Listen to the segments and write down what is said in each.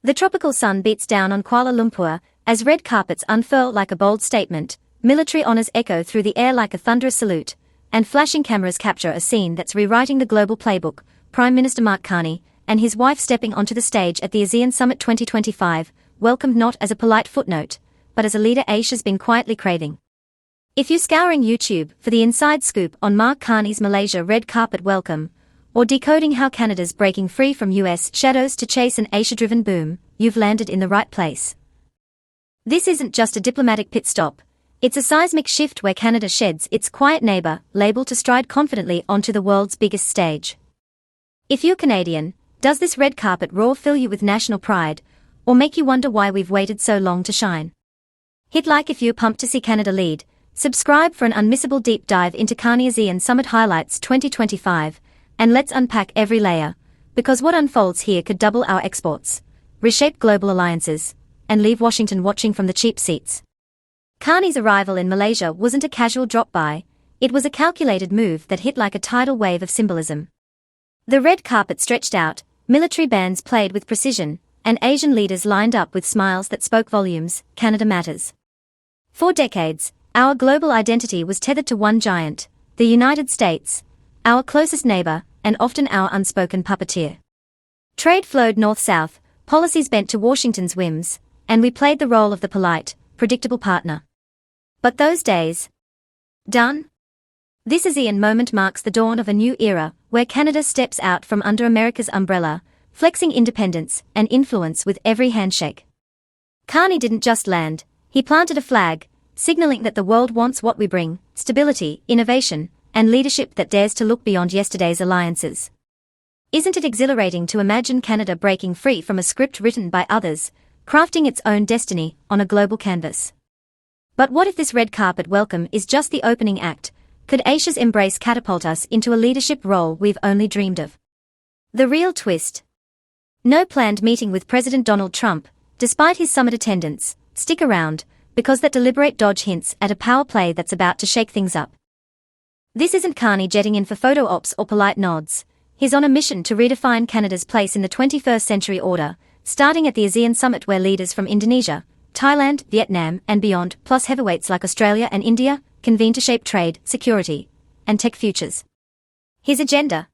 The tropical sun beats down on Kuala Lumpur as red carpets unfurl like a bold statement, military honors echo through the air like a thunderous salute, and flashing cameras capture a scene that's rewriting the global playbook. Prime Minister Mark Carney and his wife stepping onto the stage at the ASEAN Summit 2025, welcomed not as a polite footnote, but as a leader Asia's been quietly craving. If you're scouring YouTube for the inside scoop on Mark Carney's Malaysia red carpet welcome, or decoding how Canada's breaking free from US shadows to chase an Asia-driven boom, you've landed in the right place. This isn't just a diplomatic pit stop, it's a seismic shift where Canada sheds its quiet neighbour label to stride confidently onto the world's biggest stage. If you're Canadian, does this red carpet roar fill you with national pride, or make you wonder why we've waited so long to shine? Hit like if you're pumped to see Canada lead, subscribe for an unmissable deep dive into Carney ASEAN Summit Highlights 2025, and let's unpack every layer, because what unfolds here could double our exports, reshape global alliances, and leave Washington watching from the cheap seats. Carney's arrival in Malaysia wasn't a casual drop-by, it was a calculated move that hit like a tidal wave of symbolism. The red carpet stretched out, military bands played with precision, and Asian leaders lined up with smiles that spoke volumes. Canada matters. For decades, our global identity was tethered to one giant, the United States, our closest neighbor, and often our unspoken puppeteer. Trade flowed north-south, policies bent to Washington's whims, and we played the role of the polite, predictable partner. But those days, done? This ASEAN moment marks the dawn of a new era, where Canada steps out from under America's umbrella, flexing independence and influence with every handshake. Carney didn't just land, he planted a flag, signaling that the world wants what we bring: stability, innovation, and leadership that dares to look beyond yesterday's alliances. Isn't it exhilarating to imagine Canada breaking free from a script written by others, crafting its own destiny on a global canvas? But what if this red carpet welcome is just the opening act? Could Asia's embrace catapult us into a leadership role we've only dreamed of? The real twist: no planned meeting with President Donald Trump, despite his summit attendance. Stick around, because that deliberate dodge hints at a power play that's about to shake things up. This isn't Carney jetting in for photo ops or polite nods. He's on a mission to redefine Canada's place in the 21st century order, starting at the ASEAN Summit where leaders from Indonesia, Thailand, Vietnam, and beyond, plus heavyweights like Australia and India, convene to shape trade, security, and tech futures. His agenda: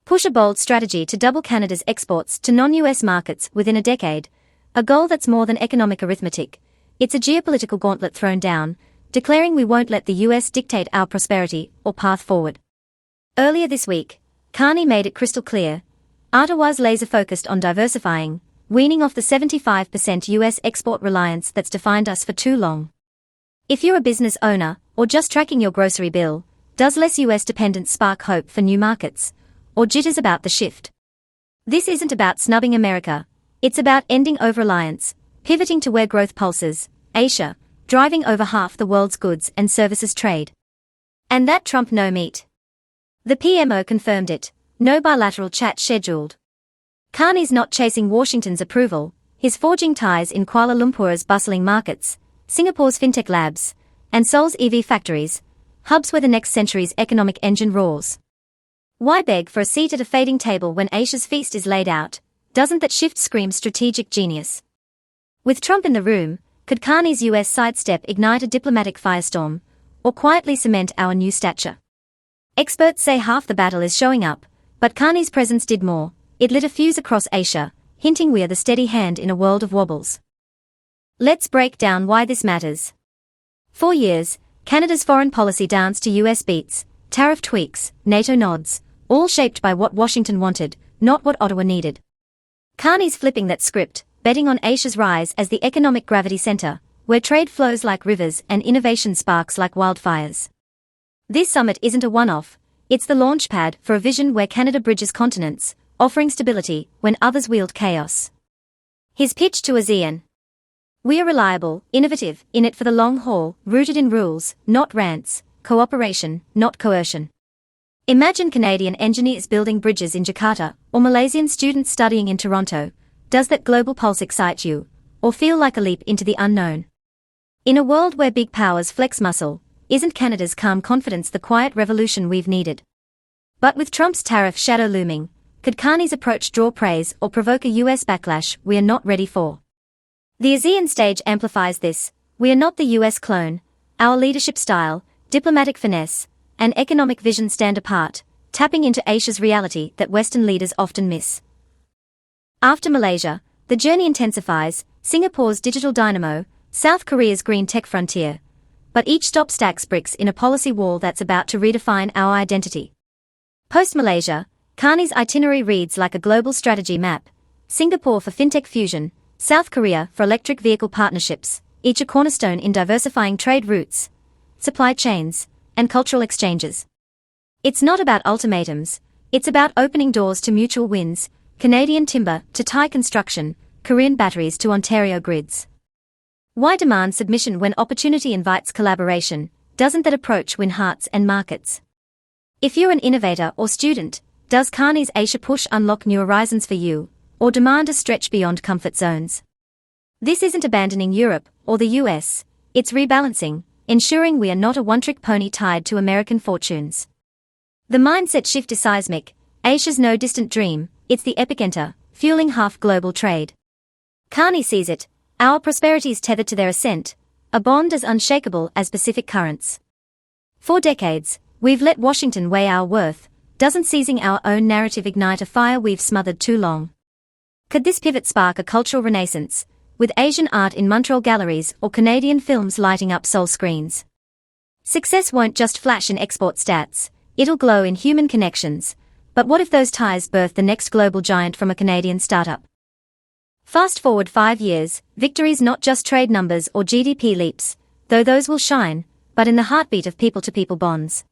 push a bold strategy to double Canada's exports to non-US markets within a decade, a goal that's more than economic arithmetic. It's a geopolitical gauntlet thrown down, declaring we won't let the US dictate our prosperity or path forward. Earlier this week, Carney made it crystal clear, Ottawa's laser-focused on diversifying, weaning off the 75% US export reliance that's defined us for too long. If you're a business owner, or just tracking your grocery bill, does less US dependence spark hope for new markets, or jitters about the shift? This isn't about snubbing America, it's about ending over-reliance, pivoting to where growth pulses: Asia, driving over half the world's goods and services trade. And that Trump no meet. The PMO confirmed it, no bilateral chat scheduled. Carney's not chasing Washington's approval, he's forging ties in Kuala Lumpur's bustling markets, Singapore's fintech labs, and Seoul's EV factories, hubs where the next century's economic engine roars. Why beg for a seat at a fading table when Asia's feast is laid out? Doesn't that shift scream strategic genius? With Trump in the room, could Carney's US sidestep ignite a diplomatic firestorm, or quietly cement our new stature? Experts say half the battle is showing up, but Carney's presence did more. It lit a fuse across Asia, hinting we're the steady hand in a world of wobbles. Let's break down why this matters. For years, Canada's foreign policy danced to US beats, tariff tweaks, NATO nods, all shaped by what Washington wanted, not what Ottawa needed. Carney's flipping that script, betting on Asia's rise as the economic gravity center, where trade flows like rivers and innovation sparks like wildfires. This summit isn't a one-off, it's the launchpad for a vision where Canada bridges continents, offering stability when others wield chaos. His pitch to ASEAN: we are reliable, innovative, in it for the long haul, rooted in rules, not rants, cooperation, not coercion. Imagine Canadian engineers building bridges in Jakarta, or Malaysian students studying in Toronto. Does that global pulse excite you, or feel like a leap into the unknown? In a world where big powers flex muscle, isn't Canada's calm confidence the quiet revolution we've needed? But with Trump's tariff shadow looming, could Carney's approach draw praise or provoke a US backlash we are not ready for? The ASEAN stage amplifies this. We are not the US clone. Our leadership style, diplomatic finesse, and economic vision stand apart, tapping into Asia's reality that Western leaders often miss. After Malaysia, the journey intensifies, Singapore's digital dynamo, South Korea's green tech frontier. But each stop stacks bricks in a policy wall that's about to redefine our identity. Post-Malaysia, Carney's itinerary reads like a global strategy map: Singapore for fintech fusion, South Korea for electric vehicle partnerships, each a cornerstone in diversifying trade routes, supply chains, and cultural exchanges. It's not about ultimatums, it's about opening doors to mutual wins, Canadian timber to Thai construction, Korean batteries to Ontario grids. Why demand submission when opportunity invites collaboration? Doesn't that approach win hearts and markets? If you're an innovator or student, does Carney's Asia push unlock new horizons for you, or demand a stretch beyond comfort zones? This isn't abandoning Europe or the US, it's rebalancing, ensuring we are not a one-trick pony tied to American fortunes. The mindset shift is seismic. Asia's no distant dream, it's the epicenter, fueling half-global trade. Carney sees it. Our prosperity is tethered to their ascent, a bond as unshakable as Pacific currents. For decades, we've let Washington weigh our worth. Doesn't seizing our own narrative ignite a fire we've smothered too long? Could this pivot spark a cultural renaissance, with Asian art in Montreal galleries or Canadian films lighting up Seoul screens? Success won't just flash in export stats, it'll glow in human connections. But what if those ties birth the next global giant from a Canadian startup? Fast forward 5 years, victory's not just trade numbers or GDP leaps, though those will shine, but in the heartbeat of people-to-people bonds.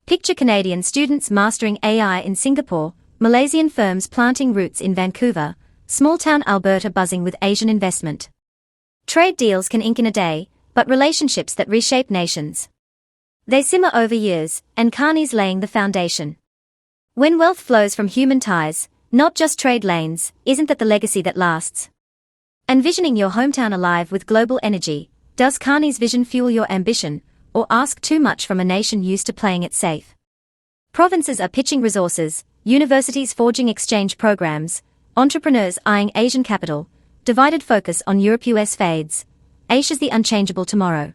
Picture Canadian students mastering AI in Singapore, Malaysian firms planting roots in Vancouver, small-town Alberta buzzing with Asian investment. Trade deals can ink in a day, but relationships that reshape nations. They simmer over years, and Carney's laying the foundation. When wealth flows from human ties, not just trade lanes, isn't that the legacy that lasts? Envisioning your hometown alive with global energy, does Carney's vision fuel your ambition, or ask too much from a nation used to playing it safe? Provinces are pitching resources, universities forging exchange programs, entrepreneurs eyeing Asian capital, divided focus on Europe-US fades. Asia's the unchangeable tomorrow.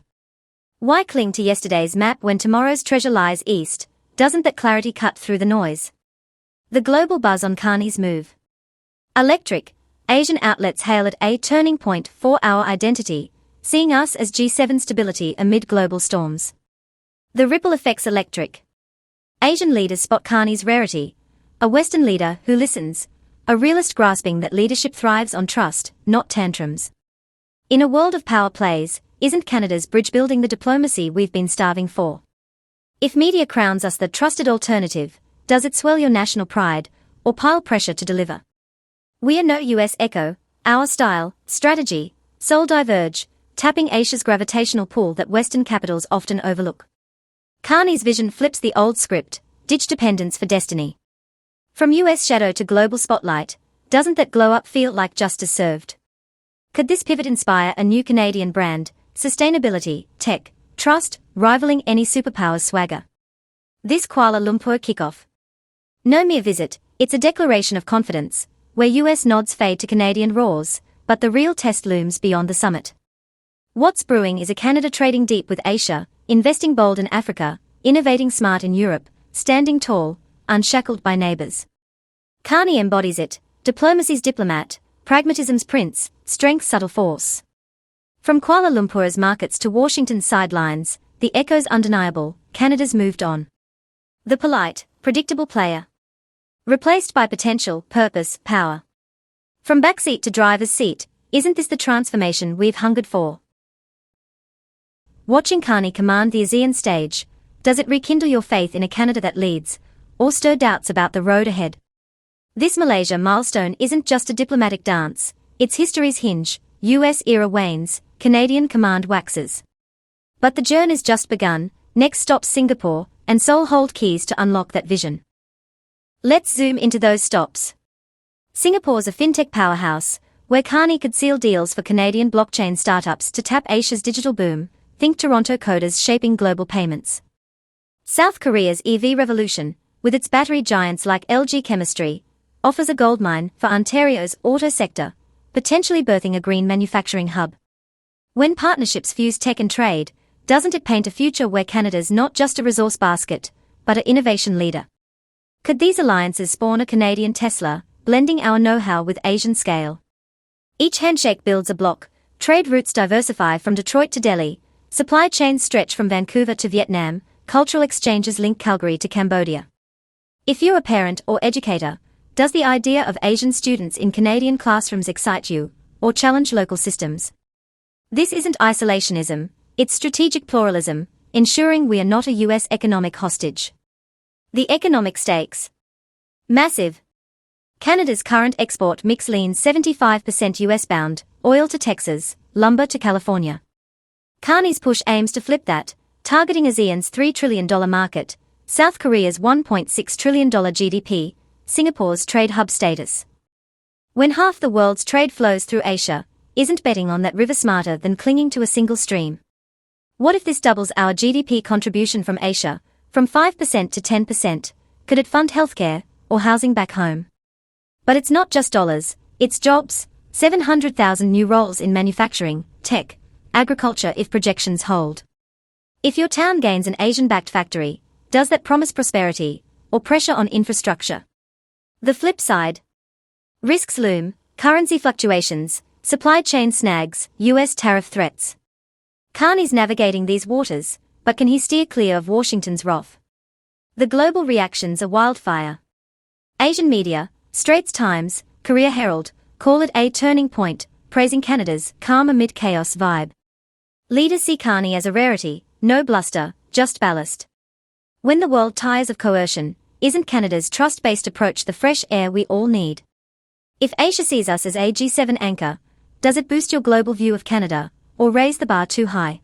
Why cling to yesterday's map when tomorrow's treasure lies east? Doesn't that clarity cut through the noise? The global buzz on Carney's move. Electric, Asian outlets hail it a turning point for our identity, seeing us as G7 stability amid global storms. The ripple effects electric. Asian leaders spot Carney's rarity, a Western leader who listens, a realist grasping that leadership thrives on trust, not tantrums. In a world of power plays, isn't Canada's bridge building the diplomacy we've been starving for? If media crowns us the trusted alternative, does it swell your national pride, or pile pressure to deliver? We are no US echo, our style, strategy, soul diverge, tapping Asia's gravitational pull that Western capitals often overlook. Carney's vision flips the old script, ditch dependence for destiny. From US shadow to global spotlight, doesn't that glow up feel like justice served? Could this pivot inspire a new Canadian brand, sustainability, tech, trust, rivaling any superpower's swagger? This Kuala Lumpur kickoff. No mere visit, it's a declaration of confidence, where US nods fade to Canadian roars, but the real test looms beyond the summit. What's brewing is a Canada trading deep with Asia, investing bold in Africa, innovating smart in Europe, standing tall, unshackled by neighbors. Carney embodies it, diplomacy's diplomat, pragmatism's prince, strength's subtle force. From Kuala Lumpur's markets to Washington's sidelines, the echo's undeniable, Canada's moved on. The polite, predictable player. Replaced by potential, purpose, power. From backseat to driver's seat, isn't this the transformation we've hungered for? Watching Carney command the ASEAN stage, does it rekindle your faith in a Canada that leads, or stir doubts about the road ahead? This Malaysia milestone isn't just a diplomatic dance, it's history's hinge. US era wanes, Canadian command waxes. But the journey's just begun. Next stop Singapore, and Seoul hold keys to unlock that vision. Let's zoom into those stops. Singapore's a fintech powerhouse, where Carney could seal deals for Canadian blockchain startups to tap Asia's digital boom. Think Toronto coders shaping global payments. South Korea's EV revolution, with its battery giants like LG Chemistry, offers a goldmine for Ontario's auto sector, potentially birthing a green manufacturing hub. When partnerships fuse tech and trade, doesn't it paint a future where Canada's not just a resource basket, but an innovation leader? Could these alliances spawn a Canadian Tesla, blending our know-how with Asian scale? Each handshake builds a block, trade routes diversify from Detroit to Delhi, supply chains stretch from Vancouver to Vietnam, cultural exchanges link Calgary to Cambodia. If you're a parent or educator, does the idea of Asian students in Canadian classrooms excite you, or challenge local systems? This isn't isolationism, it's strategic pluralism, ensuring we are not a U.S. economic hostage. The economic stakes. Massive. Canada's current export mix leans 75% US-bound, oil to Texas, lumber to California. Carney's push aims to flip that, targeting ASEAN's $3 trillion market, South Korea's $1.6 trillion GDP, Singapore's trade hub status. When half the world's trade flows through Asia, isn't betting on that river smarter than clinging to a single stream? What if this doubles our GDP contribution from Asia, from 5% to 10%? Could it fund healthcare or housing back home? But it's not just dollars, it's jobs, 700,000 new roles in manufacturing, tech, agriculture if projections hold. If your town gains an Asian-backed factory, does that promise prosperity, or pressure on infrastructure? The flip side. Risks loom, currency fluctuations, supply chain snags, US tariff threats. Carney's navigating these waters, but can he steer clear of Washington's wrath? The global reactions are wildfire. Asian media, Straits Times, Korea Herald, call it a turning point, praising Canada's calm amid chaos vibe. Leaders see Carney as a rarity, no bluster, just ballast. When the world tires of coercion, isn't Canada's trust-based approach the fresh air we all need? If Asia sees us as a G7 anchor, does it boost your global view of Canada, or raise the bar too high?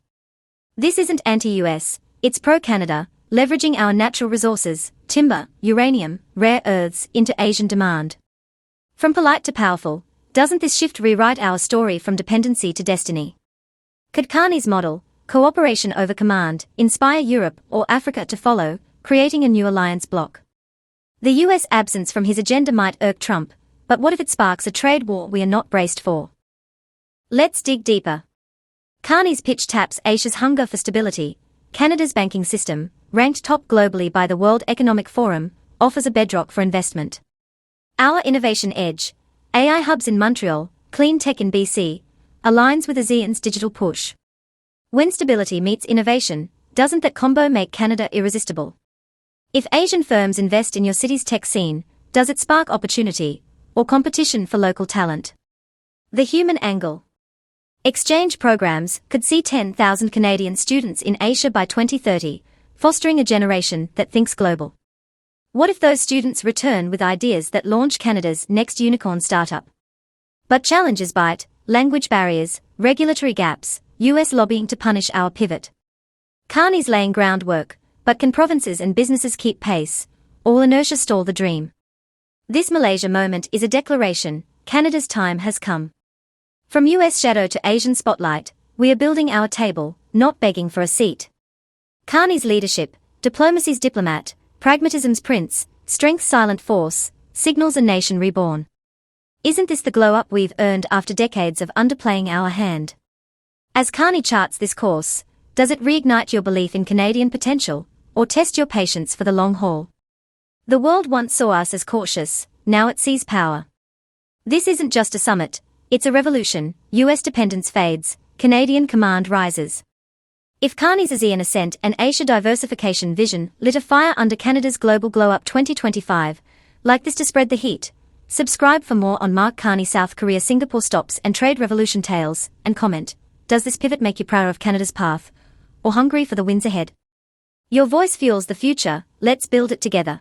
This isn't anti-US, it's pro-Canada, leveraging our natural resources, timber, uranium, rare earths, into Asian demand. From polite to powerful, doesn't this shift rewrite our story from dependency to destiny? Could Carney's model, cooperation over command, inspire Europe or Africa to follow, creating a new alliance bloc? The US absence from his agenda might irk Trump, but what if it sparks a trade war we are not braced for? Let's dig deeper. Carney's pitch taps Asia's hunger for stability. Canada's banking system, ranked top globally by the World Economic Forum, offers a bedrock for investment. Our innovation edge, AI hubs in Montreal, clean tech in BC, aligns with ASEAN's digital push. When stability meets innovation, doesn't that combo make Canada irresistible? If Asian firms invest in your city's tech scene, does it spark opportunity, or competition for local talent? The human angle. Exchange programs could see 10,000 Canadian students in Asia by 2030, fostering a generation that thinks global. What if those students return with ideas that launch Canada's next unicorn startup? But challenges bite, language barriers, regulatory gaps, US lobbying to punish our pivot. Carney's laying groundwork, but can provinces and businesses keep pace, or inertia stall the dream? This Malaysia moment is a declaration, Canada's time has come. From US shadow to Asian spotlight, we are building our table, not begging for a seat. Carney's leadership, diplomacy's diplomat, pragmatism's prince, strength's silent force, signals a nation reborn. Isn't this the glow-up we've earned after decades of underplaying our hand? As Carney charts this course, does it reignite your belief in Canadian potential, or test your patience for the long haul? The world once saw us as cautious, now it sees power. This isn't just a summit, it's a revolution. US dependence fades, Canadian command rises. If Carney's ASEAN ascent and Asia diversification vision lit a fire under Canada's global glow-up 2025, like this to spread the heat. Subscribe for more on Mark Carney South Korea Singapore stops and trade revolution tales, and comment, does this pivot make you prouder of Canada's path, or hungry for the wins ahead? Your voice fuels the future, let's build it together.